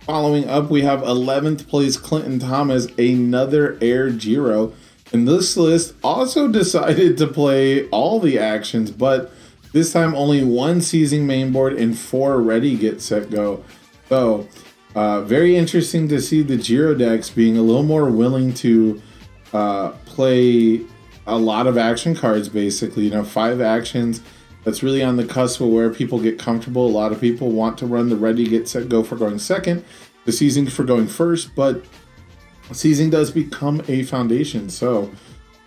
Following up, we have 11th place Clinton Thomas, another Air Jiro. And this list also decided to play all the actions, but this time only one seizing mainboard and 4 ready, get, set, go. So, very interesting to see the Jiro decks being a little more willing to play a lot of action cards, basically. 5 actions. That's really on the cusp of where people get comfortable. A lot of people want to run the ready, get, set, go for going second, the seizing for going first, but seizing does become a foundation. So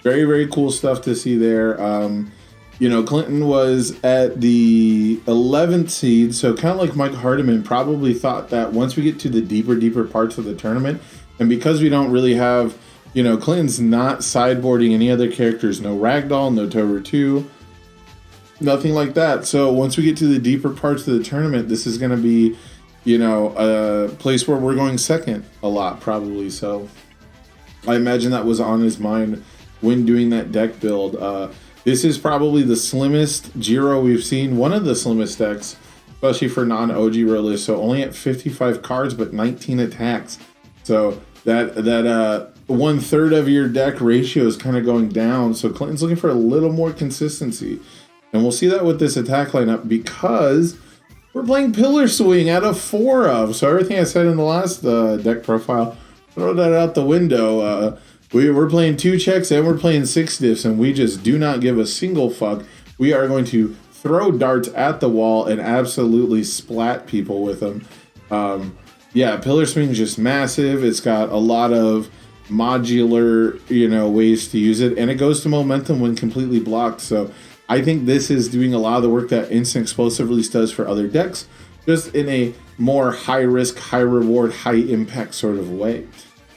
very, very cool stuff to see there. Clinton was at the 11th seed, so kind of like Mike Hardiman probably thought that once we get to the deeper parts of the tournament, and because we don't really have, Clinton's not sideboarding any other characters, no Ragdoll, no Toru 2, nothing like that. So once we get to the deeper parts of the tournament, this is going to be, a place where we're going second a lot, probably. So I imagine that was on his mind when doing that deck build. This is probably the slimmest Jiro we've seen, one of the slimmest decks, especially for non-OG rollers. So only at 55 cards, but 19 attacks. So that 1/3 of your deck ratio is kind of going down. So Clinton's looking for a little more consistency. And we'll see that with this attack lineup because we're playing Pillar Swing out of 4 of. So everything I said in the last deck profile, throw that out the window. We're playing 2 checks and we're playing 6 diffs, and we just do not give a single fuck. We are going to throw darts at the wall and absolutely splat people with them. Pillar Swing is just massive. It's got a lot of modular, ways to use it, and it goes to momentum when completely blocked. So I think this is doing a lot of the work that Instant Explosive Release does for other decks, just in a more high risk, high reward, high impact sort of way.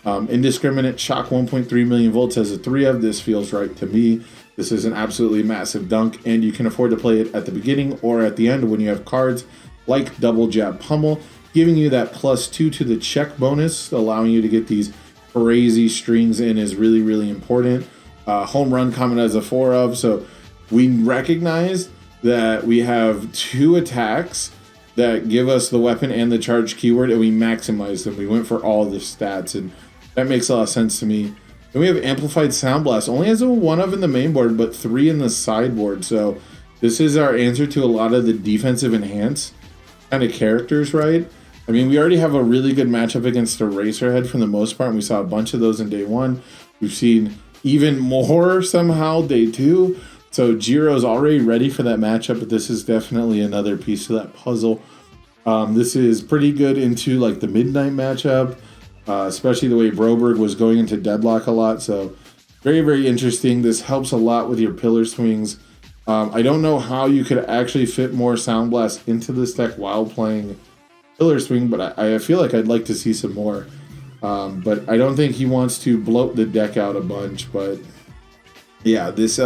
Indiscriminate Shock 1.3 million volts as a 3 of. This feels right to me. This is an absolutely massive dunk, and you can afford to play it at the beginning or at the end when you have cards like Double Jab Pummel, giving you that +2 to the check bonus, allowing you to get these crazy strings in is really, really important. Home Run coming as a 4 of, so we recognize that we have 2 attacks that give us the weapon and the charge keyword, and we maximize them. We went for all the stats, and that makes a lot of sense to me. Then we have Amplified Sound Blast. Only has a 1 of in the main board, but 3 in the sideboard. So this is our answer to a lot of the defensive enhance kind of characters, right? I mean, we already have a really good matchup against Eraserhead for the most part, and we saw a bunch of those in day 1. We've seen even more somehow day 2. So Jiro's already ready for that matchup, but this is definitely another piece of that puzzle. This is pretty good into like the midnight matchup, especially the way Broberg was going into deadlock a lot. So very, very interesting. This helps a lot with your pillar swings. I don't know how you could actually fit more Sound Blast into this deck while playing pillar swing, but I feel like I'd like to see some more. But I don't think he wants to bloat the deck out a bunch. But yeah, this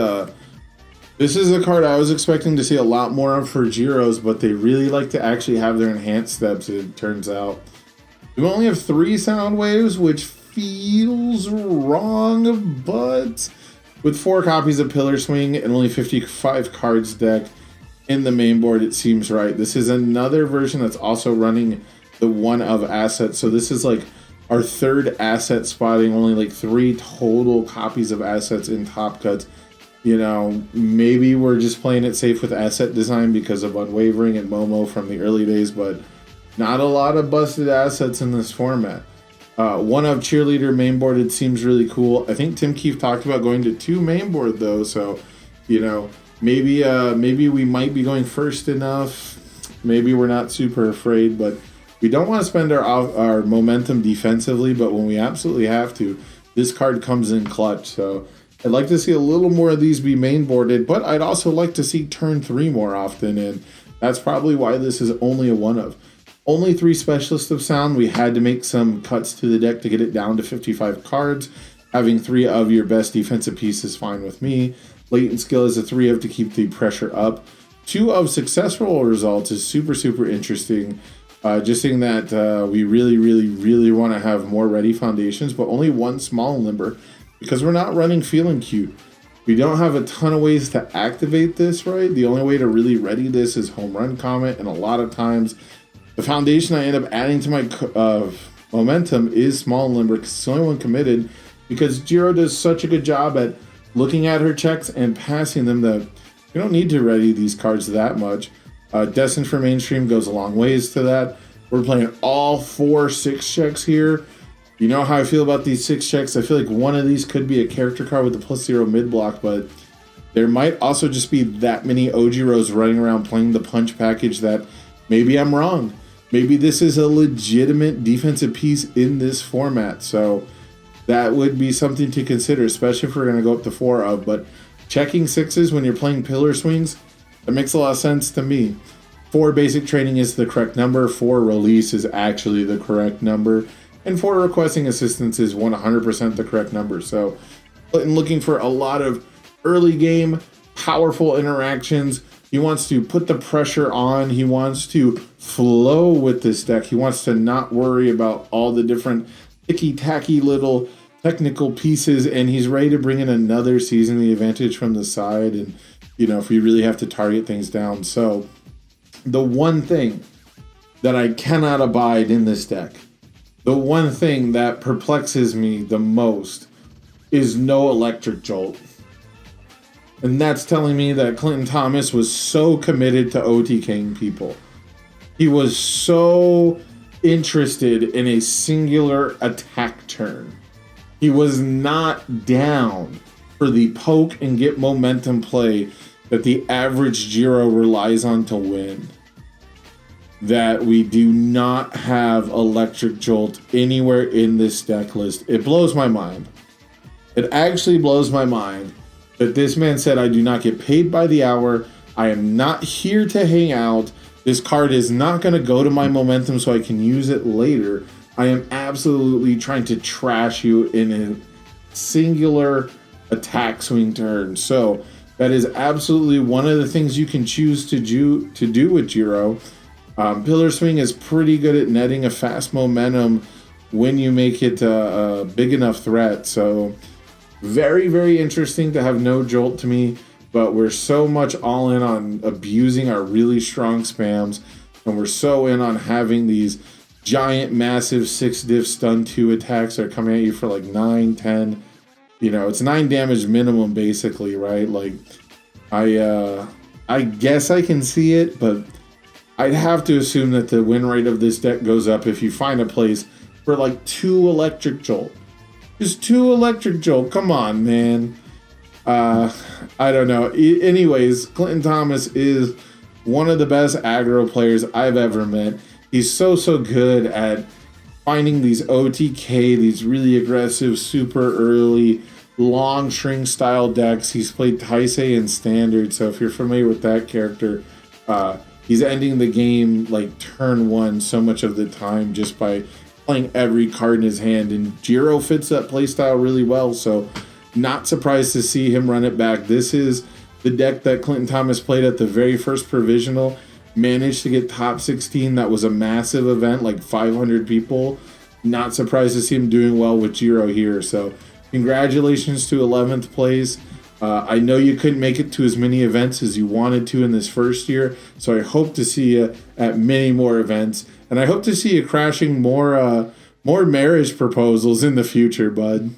is a card I was expecting to see a lot more of for Jiros, but they really like to actually have their enhanced steps, it turns out. We only have 3 sound waves, which feels wrong, but with 4 copies of Pillar Swing and only 55 cards deck in the main board, it seems right. This is another version that's also running the 1 of assets, so this is like our 3rd asset spotting, only like 3 total copies of assets in Top Cuts. Maybe we're just playing it safe with asset design because of Unwavering and Momo from the early days, but not a lot of busted assets in this format. 1 of Cheerleader mainboard, it seems really cool. I think Tim Keefe talked about going to 2 mainboard though, so maybe we might be going first enough. Maybe we're not super afraid, but we don't want to spend our momentum defensively, but when we absolutely have to, this card comes in clutch. So I'd like to see a little more of these be mainboarded, but I'd also like to see turn 3 more often, and that's probably why this is only a 1 of. Only 3 Specialists of Sound. We had to make some cuts to the deck to get it down to 55 cards. Having 3 of your best defensive pieces is fine with me. Latent Skill is a 3 of to keep the pressure up. 2 of Successful Results is super, super interesting. Just saying that we really, really, really want to have more ready foundations, but only 1 Small and Limber. Because we're not running Feeling Cute. We don't have a ton of ways to activate this, right? The only way to really ready this is Home Run Comet, and a lot of times The foundation I end up adding to my momentum is Small and Limber, because it's the only one committed, because Jiro does such a good job at looking at her checks and passing them that you don't need to ready these cards that much. Destined for Mainstream goes a long ways to that. We're playing all 4 6 checks here. You know how I feel about these 6 checks. I feel like one of these could be a character card with a +0 mid block, but there might also just be that many Ojiros running around playing the punch package that maybe I'm wrong. Maybe this is a legitimate defensive piece in this format. So that would be something to consider, especially if we're going to go up to 4 of. But checking 6s when you're playing pillar swings, that makes a lot of sense to me. 4 basic training is the correct number. 4 release is actually the correct number. And 4 requesting assistance is 100% the correct number. So Clinton looking for a lot of early game, powerful interactions. He wants to put the pressure on. He wants to flow with this deck. He wants to not worry about all the different ticky-tacky little technical pieces. And he's ready to bring in another season the advantage from the side. And you know, if we really have to target things down. So the one thing that I cannot abide in this deck, the one thing that perplexes me the most is no Electric Jolt. And that's telling me that Clinton Thomas was so committed to OTKing people. He was so interested in a singular attack turn. He was not down for the poke and get momentum play that the average Jiro relies on to win. That we do not have Electric Jolt anywhere in this deck list. It blows my mind. It actually blows my mind that this man said, I do not get paid by the hour. I am not here to hang out. This card is not going to go to my momentum so I can use it later. I am absolutely trying to trash you in a singular attack swing turn. So that is absolutely one of the things you can choose to do with Jiro. Pillar swing is pretty good at netting a fast momentum when you make it a big enough threat. So very, very interesting to have no jolt to me, but we're so much all in on abusing our really strong spams, and we're so in on having these giant, massive 6 diff stun 2 attacks that are coming at you for like 9, 10. You know, it's 9 damage minimum basically, right? Like, I guess I can see it, but I'd have to assume that the win rate of this deck goes up if you find a place for like 2 Electric Jolt. Just 2 Electric Jolt. Come on, man. I don't know. Anyways, Clinton Thomas is one of the best aggro players I've ever met. He's so good at finding these OTK, these really aggressive, super early, long string style decks. He's played Taisei in Standard, so if you're familiar with that character, he's ending the game like turn 1 so much of the time just by playing every card in his hand, and Jiro fits that playstyle really well, so not surprised to see him run it back. This is the deck that Clinton Thomas played at the very first Provisional, managed to get top 16. That was a massive event, like 500 people. Not surprised to see him doing well with Jiro here, so congratulations to 11th place. I know you couldn't make it to as many events as you wanted to in this first year, so I hope to see you at many more events, and I hope to see you crashing more marriage proposals in the future, bud.